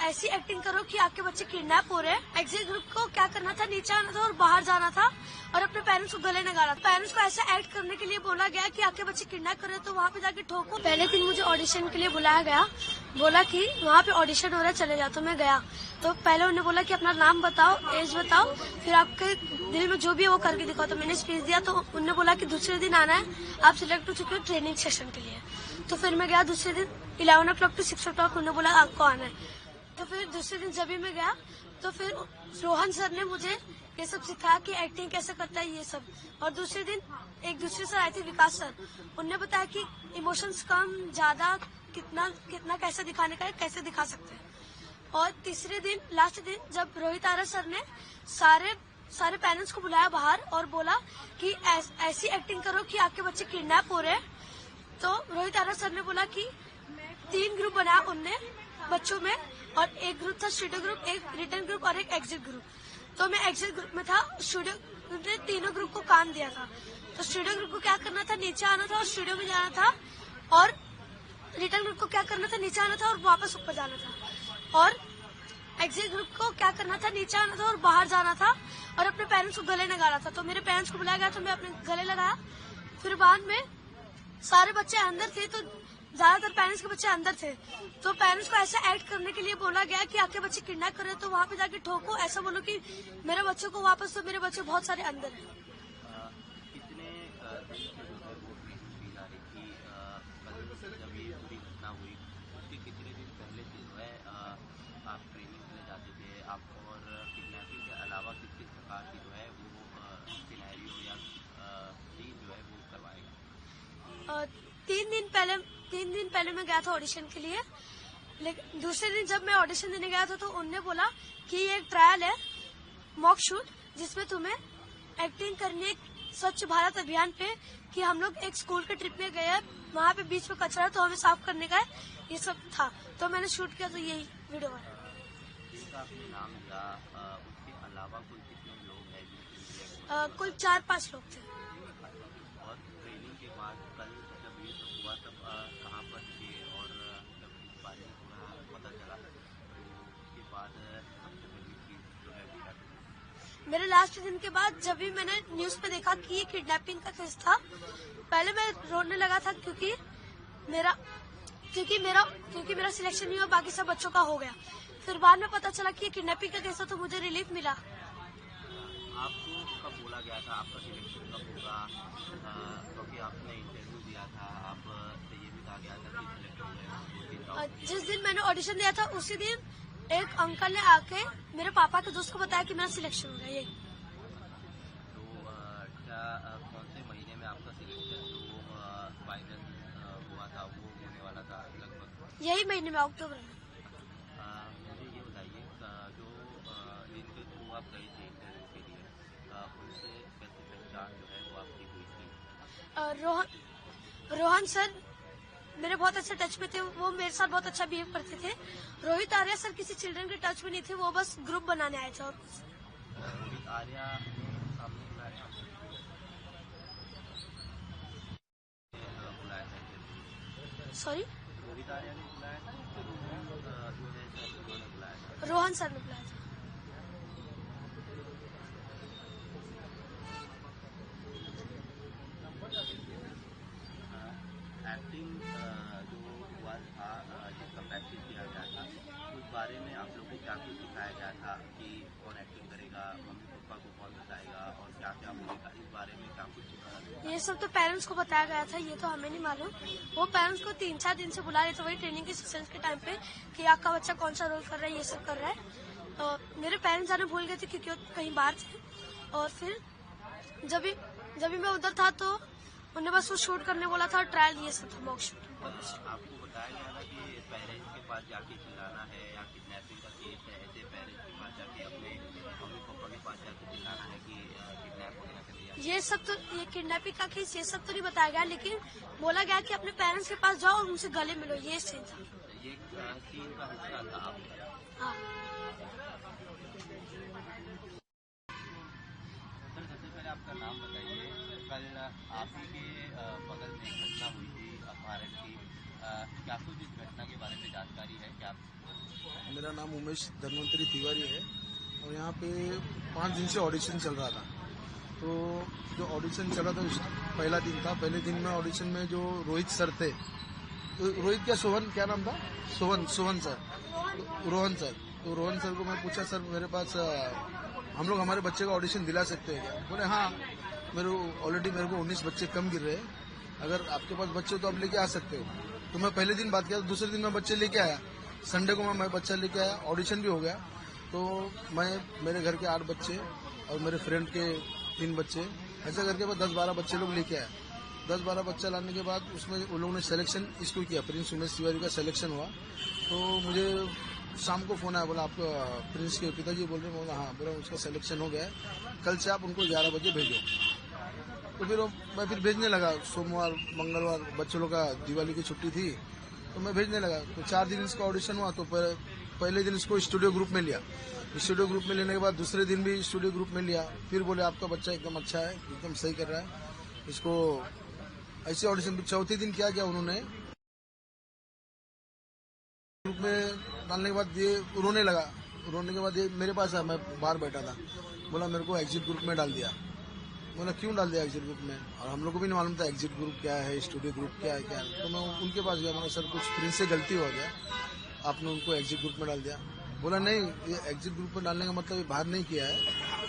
ऐसी एक्टिंग करो कि आपके बच्चे किडनैप हो रहे हैं। एग्जिट ग्रुप को क्या करना था, नीचे आना था और बाहर जाना था और अपने पेरेंट्स को गले लगाना था। पेरेंट्स को ऐसा एक्ट करने के लिए बोला गया कि आपके बच्चे किडनैप कर रहे हैं तो वहाँ पे जाके ठोको। पहले दिन मुझे ऑडिशन के लिए बुलाया गया, बोला कि वहाँ पे ऑडिशन हो रहा है, चले जाओ। तो मैं गया, तो पहले उन्होंने बोला कि अपना नाम बताओ, एज बताओ, फिर आपके दिल में जो भी है वो करके दिखाओ। तो मैंने स्पीच दिया, तो उन्होंने बोला कि दूसरे दिन आना है, आप सिलेक्ट हो चुके हो ट्रेनिंग सेशन के लिए। तो फिर मैं गया दूसरे दिन 11 o'clock to 6 o'clock, उन्होंने बोला आपको आना है। तो फिर दूसरे दिन जब भी मैं गया तो फिर रोहन सर ने मुझे ये सब सिखाया कि एक्टिंग कैसे करता है ये सब। और दूसरे दिन एक दूसरे सर आए थे, विकास सर, उनने बताया कि इमोशंस कम ज्यादा कितना कितना कैसे दिखाने का है, कैसे दिखा सकते हैं। और तीसरे दिन लास्ट दिन जब रोहित आर्य सर ने सारे पेरेंट्स को बुलाया बाहर और बोला कि ऐसी एक्टिंग करो कि आपके बच्चे किडनैप हो रहे हैं। तो रोहित आर्य सर ने बोला कि 3 ग्रुप बनाया उनने बच्चों में, और एक ग्रुप था स्टूडियो ग्रुप, एक रिटर्न ग्रुप और एक एग्जिट ग्रुप। तो मैं एग्जिट ग्रुप में था। स्टूडियो ग्रुप ने तीनों ग्रुप को काम दिया था। तो स्टूडियो ग्रुप को क्या करना था, नीचे आना था और स्टूडियो में जाना था, और रिटर्न ग्रुप को क्या करना था, नीचे आना था और वापस ऊपर जाना था। और एग्जिट ग्रुप को क्या करना था, नीचे आना था और बाहर जाना था और अपने पेरेंट्स को गले लगाना था। तो मेरे पेरेंट्स को बुलाया गया तो मैं अपने गले लगाया। फिर बाद में सारे बच्चे अंदर थे, तो ज्यादातर पेरेंट्स के बच्चे अंदर थे। तो पेरेंट्स को ऐसा एक्ट करने के लिए बोला गया कि आपके बच्चे किडनैप कर रहे हैं तो वहाँ पे जाके ठोको, ऐसा बोलो कि मेरे बच्चों को वापस। तो मेरे बच्चे बहुत सारे अंदर हैं। कितने दिन से जो है वो ट्रेनिंग दी जा रही थी? कल जब ये पूरी घटना हुई उसके कितने दिन पहले से जो है आप ट्रेनिंग के लिए जाते थे? आप और किडनैपिंग के अलावा किस किस प्रकार की जो है वो सिनेरियो या सीन जो है वो करवाएगा? 3 दिन पहले मैं गया था ऑडिशन के लिए। लेकिन दूसरे दिन जब मैं ऑडिशन देने गया था तो उनने बोला कि ये एक ट्रायल है, मॉक शूट, जिसमें तुम्हें एक्टिंग करनी है स्वच्छ भारत अभियान पे, कि हम लोग एक स्कूल के ट्रिप में गए हैं, वहाँ पे बीच में कचरा तो हमें साफ करने का है, ये सब था। तो मैंने शूट किया, तो यही वीडियो है। जिनका आपने नाम लिया उसके अलावा कुल कितने लोग हैं जिनसे मिले? कुल 4-5 लोग थे। और ट्रेनिंग के बाद कल जब ये सब हुआ तब कहाँ पर थे? और जब इस बारे में थोड़ा पता चला तो उसके बाद सबसे पहली चीज जो है वो क्या थी? मेरे लास्ट दिन के बाद जब भी मैंने न्यूज पे देखा कि ये किडनैपिंग का केस था, पहले मैं रोने लगा था क्योंकि मेरा सिलेक्शन नहीं हुआ, बाकी सब बच्चों का हो गया। फिर बाद में पता चला कि ये किडनैपिंग का केस था तो मुझे रिलीफ मिला। आपको कब बोला गया था आपका सिलेक्शन कब होगा? क्योंकि आपने इंटरव्यू दिया था, आप से ये भी कहा गया था कि सिलेक्ट हो गए। जिस दिन मैंने ऑडिशन दिया था उसी दिन एक अंकल ने आके मेरे पापा के दोस्त को बताया कि मेरा सिलेक्शन हो गया। यही तो क्या कौन से महीने में आपका सिलेक्शन जो फाइनल हुआ था वो होने वाला था लगभग? यही महीने में, अक्टूबर में। मुझे ये बताइए जो जिनके थ्रू आप गए थे इंटरव्यू के लिए उनसे कैसे पहचान जो है वो आपकी हुई थी? रोहन सर मेरे बहुत अच्छे टच में थे, वो मेरे साथ बहुत अच्छा बिहेव करते थे। रोहित आर्य सर किसी चिल्ड्रन के टच में नहीं थे, वो बस ग्रुप बनाने आए थे और कुछ। रोहित आर्या ने सामने बुलाया था सॉरी, रोहित आर्या ने बुलाया था रोहन सर ने बुलाया था। एक्टिंग जो हुआ था जिसका प्रैक्टिस किया गया था उस बारे में आप लोगों को क्या कुछ सिखाया गया था कि कौन एक्टिंग करेगा, मम्मी पापा को कौन बताएगा और क्या क्या बोलेगा, इस बारे में क्या कुछ सिखाया गया? ये सब तो पेरेंट्स को बताया गया था, ये तो हमें नहीं मालूम। वो पेरेंट्स को 3-4 दिन से बुला रहे थे वही ट्रेनिंग के सेशन के टाइम पे कि आपका बच्चा कौन सा रोल कर रहा है, ये सब कर रहा है। मेरे पेरेंट्स जाने भूल गए थे क्योंकि वो कहीं बाहर थे। और फिर जब भी मैं उधर था तो उन्हें बस वो शूट करने बोला था, ट्रायल ये सब था, मॉक शूट। आपको बताया गया था कि पेरेंट्स के पास जाके चिल्लाना है या किडनैपिंग का केस है ऐसे पेरेंट्स के पास जाके अपने मम्मी पापा के पास जाके चिल्लाना है कि किडनैप होने का चलिए? ये सब तो, ये किडनैपिंग का केस ये सब तो नहीं बताया गया, लेकिन बोला गया कि अपने पेरेंट्स के पास जाओ और उनसे गले मिलो, ये सीन था। ये सीन का हिस्सा था आपका? हाँ। सर सबसे पहले आपका नाम बताइए। कल आप ही के बगल में घटना हुई थी अपहरण की, क्या कुछ इस घटना के बारे में जानकारी है क्या आप? मेरा नाम उमेश धन्वंतरी तिवारी है और यहाँ पे 5 दिन से ऑडिशन चल रहा था। तो जो ऑडिशन चला था पहला दिन था। पहले दिन में ऑडिशन में जो रोहित सर थे, तो रोहित क्या सोहन क्या नाम था, सोहन सर, रोहन सर। तो रोहन सर को मैं पूछा, सर मेरे पास हम लोग हमारे बच्चे का ऑडिशन दिला सकते हैं क्या? बोले हाँ, ऑलरेडी मेरे को 19 बच्चे कम गिर रहे हैं, अगर आपके पास बच्चे हो तो आप लेके आ सकते हो। तो मैं पहले दिन बात किया, दूसरे दिन मैं बच्चे लेके आया। संडे को मैं बच्चा लेके आया, ऑडिशन भी हो गया। तो मैं मेरे घर के 8 बच्चे और मेरे फ्रेंड के 3 बच्चे, ऐसा करके मैं 10-12 बच्चे लोग लेके आया। 10-12 बच्चा लाने के बाद उसमें उन लोगों ने सिलेक्शन इसको किया, प्रिंस उमेश तिवारी का सिलेक्शन हुआ। तो मुझे शाम को फोन आया, बोला आप प्रिंस के पिताजी बोल रहे हैं? बोला हाँ। बोला उसका सिलेक्शन हो गया है, कल से आप उनको 11 बजे भेजो। तो फिर मैं भेजने लगा। सोमवार मंगलवार बच्चों लोग का दिवाली की छुट्टी थी, तो मैं भेजने लगा। तो 4 दिन इसका ऑडिशन हुआ। तो पहले दिन इसको स्टूडियो ग्रुप में लिया। स्टूडियो ग्रुप में लेने के बाद दूसरे दिन भी स्टूडियो ग्रुप में लिया। फिर बोले आपका बच्चा एकदम अच्छा है, एकदम सही कर रहा है, इसको ऐसे ऑडिशन। चौथे दिन क्या किया उन्होंने, ग्रुप में डालने के बाद ये रोने लगा। रोने के बाद ये मेरे पास आया, मैं बाहर बैठा था। बोला मेरे को एग्जिट ग्रुप में डाल दिया। बोला क्यों डाल दिया एग्जिट ग्रुप में? और हम लोग को भी नहीं मालूम था एग्जिट ग्रुप क्या है, स्टूडियो ग्रुप क्या है। तो मैं उनके पास गया, मैंने सर कुछ प्रिंस से गलती हो गया, आपने उनको एग्जिट ग्रुप में डाल दिया। बोला नहीं, ये एग्जिट ग्रुप में डालने का मतलब ये बाहर नहीं किया है,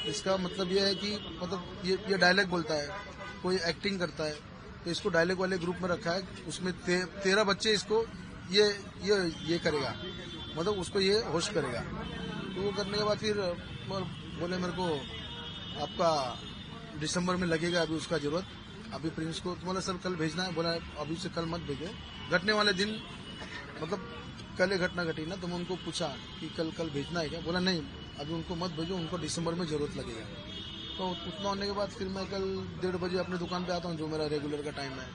इसका मतलब ये है कि मतलब ये डायलॉग बोलता है, कोई एक्टिंग करता है, तो इसको डायलॉग वाले ग्रुप में रखा है। उसमें 13 बच्चे इसको ये करेगा, मतलब उसको ये होस्ट करेगा। तो वो करने के बाद फिर बोले मेरे को आपका दिसंबर में लगेगा, अभी उसका जरूरत, अभी प्रिंस को। तो बोला सर कल भेजना है। बोला अभी से कल मत भेजो, घटने वाले दिन, मतलब कल ये घटना घटी ना। तो मैं उनको पूछा कि कल भेजना है क्या? बोला नहीं, अभी उनको मत भेजो, उनको दिसंबर में जरूरत लगेगा। तो उतना होने के बाद फिर मैं कल 1:30 बजे अपने दुकान पे आता हूँ, जो मेरा रेगुलर का टाइम है।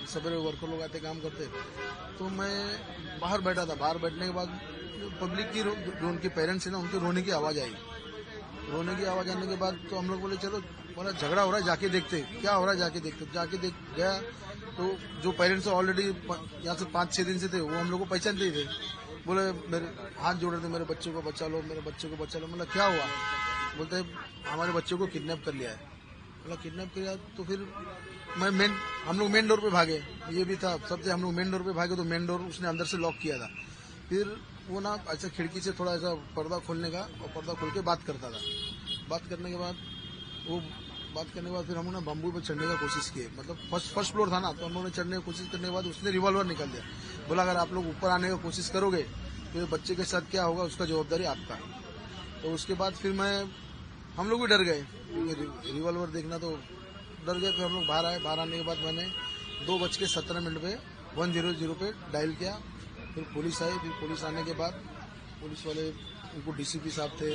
सवेरे वर्कर लोग आते काम करते। तो मैं बाहर बैठा था। बाहर बैठने के बाद पब्लिक की जो उनके पेरेंट्स है ना, उनके रोने की आवाज आई। रोने की आवाज आने के बाद तो हम लोग बोले चलो, बोला झगड़ा हो रहा है, जाके देखते क्या हो रहा है, जाके देखते। जाके देख गया तो जो पेरेंट्स ऑलरेडी यहाँ से 5-6 दिन से थे, वो हम लोग को पहचानते ही थे। बोले मेरे हाथ जोड़ रहे थे, मेरे बच्चे को बचा लो, मेरे बच्चे को बचा लो। मतलब क्या हुआ? बोलते हमारे बच्चे को किडनैप कर लिया है। मतलब किडनैप किया। तो फिर हम लोग मेन डोर पे भागे, ये भी था सबसे। हम लोग मेन डोर पे भागे तो मेन डोर उसने अंदर से लॉक किया था। फिर वो ना ऐसा खिड़की से थोड़ा ऐसा पर्दा खोलने का, और पर्दा खोल के बात करता था। बात करने के बाद फिर हम लोग ने बम्बू पे चढ़ने का कोशिश की। मतलब फर्स्ट फ्लोर था ना, तो हम लोगों ने चढ़ने की कोशिश करने के बाद उसने रिवॉल्वर निकाल दिया। बोला अगर आप लोग ऊपर आने की कोशिश करोगे तो ये बच्चे के साथ क्या होगा, उसका जवाबदारी आपका। तो उसके बाद फिर हम लोग भी डर गए, रिवॉल्वर देखना तो डर गए। फिर हम लोग बाहर आए। बाहर आने के बाद मैंने 2:17 पे 100 पे डायल किया। फिर पुलिस आई। फिर पुलिस आने के बाद पुलिस वाले, उनको डीसीपी साहब थे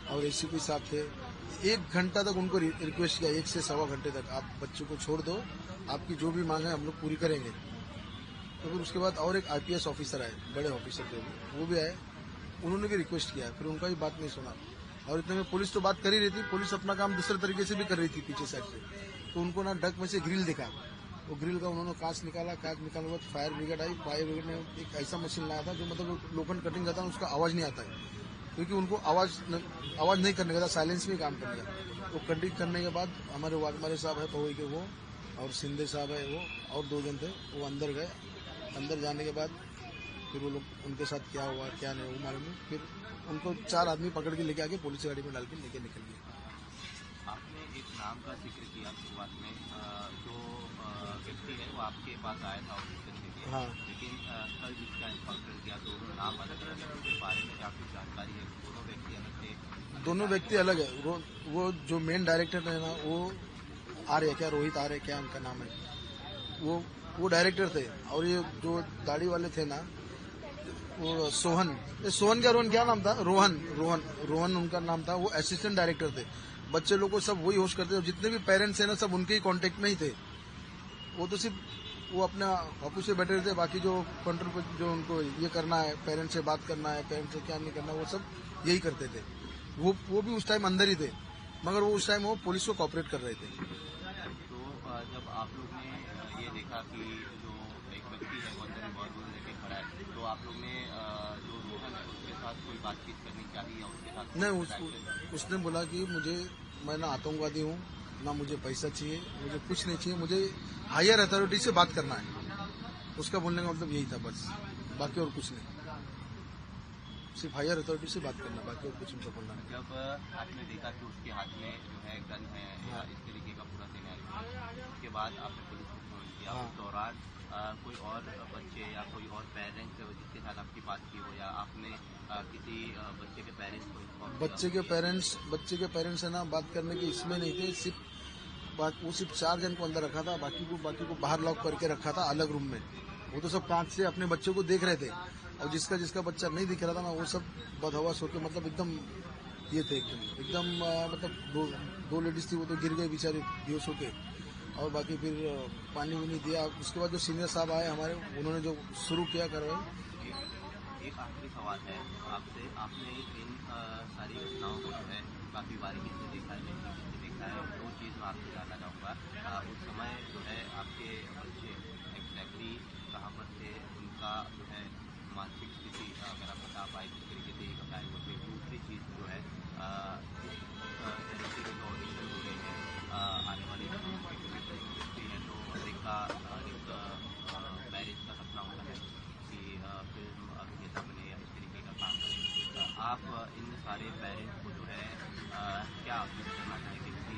और एसीपी साहब थे। 1 घंटा तक उनको रिक्वेस्ट किया, 1 से सवा घंटे तक, आप बच्चों को छोड़ दो, आपकी जो भी मांग है हम लोग पूरी करेंगे। तो फिर उसके बाद और एक आईपीएस ऑफिसर आए, बड़े ऑफिसर थे, वो भी आए, उन्होंने भी रिक्वेस्ट किया। फिर उनका भी बात नहीं सुना। और इतने में पुलिस तो बात कर ही रही थी, पुलिस अपना काम दूसरे तरीके से भी कर रही थी पीछे साइड से। तो उनको ना डक में से ग्रिल दिखा, वो ग्रिल का उन्होंने कांच निकाला। कांच निकालने के बाद फायर ब्रिगेड आई। फायर ब्रिगेड ने एक ऐसा मशीन लाया था जो मतलब लोखंड कटिंग करता है, उसका आवाज नहीं आता है, क्योंकि उनको आवाज नहीं करने का था, साइलेंस में काम करने का। तो कटिंग करने के बाद हमारे वाघमारे साहब है पवई के, वो और सिंधे साहब है, वो और 2 जन थे, वो अंदर गए। अंदर जाने के बाद फिर वो लोग, उनके साथ क्या हुआ क्या नहीं वो मालूम नहीं। फिर उनको 4 आदमी पकड़ के लेके आके पुलिस गाड़ी में डाल के लेके निकल गए। आपने एक नाम का जिक्र किया शुरुआत में, जो व्यक्ति है वो आपके पास आया था ऑडिशन के लिए। हाँ। लेकिन कल जिसका एनकाउंटर किया तो नाम अलग अलग है, उसके बारे में क्या कुछ जानकारी है? दोनों व्यक्ति अलग थे? दोनों व्यक्ति अलग है। वो जो मेन डायरेक्टर है ना, वो आर्य, क्या रोहित आर्य क्या उनका नाम है, वो डायरेक्टर थे। और ये जो दाढ़ी वाले थे ना, वो सोहन क्या रोहन क्या नाम था, रोहन उनका नाम था। वो असिस्टेंट डायरेक्टर थे। बच्चे लोग को सब वही होस्ट करते थे। जितने भी पेरेंट्स हैं ना, सब उनके ही कांटेक्ट में ही थे। वो तो सिर्फ वो अपना ऑफिस में बैठे रहते, बाकी जो कंट्रोल पर जो उनको ये करना है, पेरेंट्स से बात करना है, पेरेंट्स से क्या नहीं करना, वो सब यही करते थे। वो भी उस टाइम अंदर ही थे, मगर वो उस टाइम वो पुलिस को कॉपरेट कर रहे थे। तो जब आप लोग ने ये देखा कि जो एक व्यक्ति व्यक्ति है वो अंदर रिवॉल्वर लेके खड़ा है, तो आप लोग ने जो रोहन है उसके साथ कोई बातचीत करनी चाहिए या उसके साथ नहीं, उसने बोला कि मैं ना आतंकवादी हूँ, ना मुझे पैसा चाहिए, मुझे कुछ नहीं चाहिए, मुझे हायर अथॉरिटी से बात करना है। उसका बोलने का मतलब यही था बस, बाकी और कुछ नहीं, सिर्फ हायर अथॉरिटी से बात करना, बाकी और कुछ उनका बोलना नहीं। जब आपने देखा कि उसके हाथ में जो है गन है या इस तरीके का पूरा सिनेरियो है, उसके बाद आपने पुलिस को फोन किया, उस दौरान कोई और बच्चे या कोई और पेरेंट्स जिसके साथ आपकी बात की हो या आपने किसी बच्चे के पेरेंट्स को इन्फॉर्म किया? बच्चे के पेरेंट्स है ना, बात करने के इसमें नहीं थे, वो सिर्फ 4 जन को अंदर रखा था, बाकी को बाहर लॉक करके रखा था अलग रूम में। वो तो सब कांच से अपने बच्चों को देख रहे थे, और जिसका बच्चा नहीं दिख रहा था ना, वो सब बदहवास होकर मतलब एकदम ये थे, एकदम मतलब दो लेडीज थी, वो तो गिर गए बेचारे बेहोश होके, और बाकी फिर पानी वानी दिया। उसके बाद जो सीनियर साहब आए हमारे, उन्होंने जो शुरू किया कार्रवाई। एक आखिरी सवाल है आपसे, आपने इन सारी घटनाओं को जो है काफ़ी बारीकी से देखा है, दो चीज़ मैं आपसे जानना चाहूँगा। उस समय जो है आपके बच्चे एग्जैक्टली कहाँ पर थे, उनका जो है मानसिक स्थिति अगर आप बता पाए किस तरीके से ये बताए मुझे। दूसरी चीज़ जो है जैसे कि ऑडिशन हो रही है आने वाली इंडस्ट्री है, तो हर एक का एक मैरिज का सपना होता है कि फिल्म अभिनेता बने या इस तरीके का काम करें। आप इन सारे पेरेंट्स को जो है क्या अपील करना चाहेंगे, क्योंकि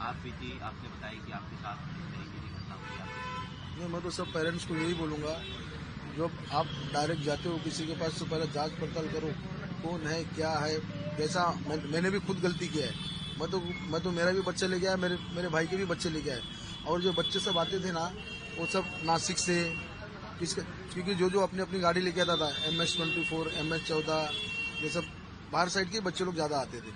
आप भी थी, आपने बताया कि आपके साथ इस तरीके की घटना हुई आपके? नहीं, मैं तो सब पेरेंट्स को यही बोलूँगा, जब आप डायरेक्ट जाते हो किसी के पास तो पहले जांच पड़ताल करो, कौन है क्या है कैसा। मैंने भी खुद गलती किया है, मैं तो मेरा भी बच्चे लेके आया, मेरे भाई के भी बच्चे लेके आए, और जो बच्चे सब आते थे ना, वो सब नासिक से, क्योंकि जो अपनी अपनी गाड़ी लेके आता था, MS-24, MS-14, ये सब बाहर साइड के बच्चे लोग ज़्यादा आते थे।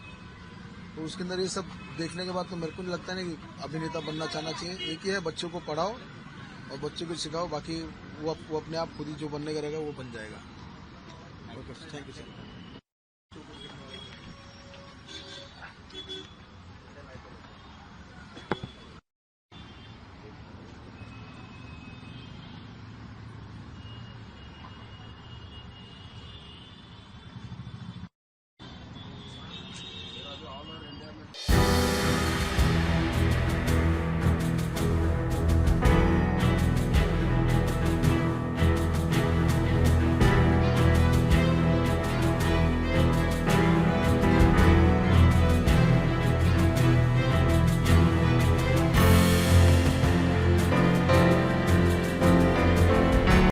तो उसके अंदर ये सब देखने के बाद तो मेरे को नहीं लगता नहीं कि अभिनेता बनना चाहना चाहिए। एक ही है, बच्चों को पढ़ाओ और बच्चों को सिखाओ, बाकी वो अपने आप खुद ही जो बनने का रहेगा वो बन जाएगा। Okay, thank you sir.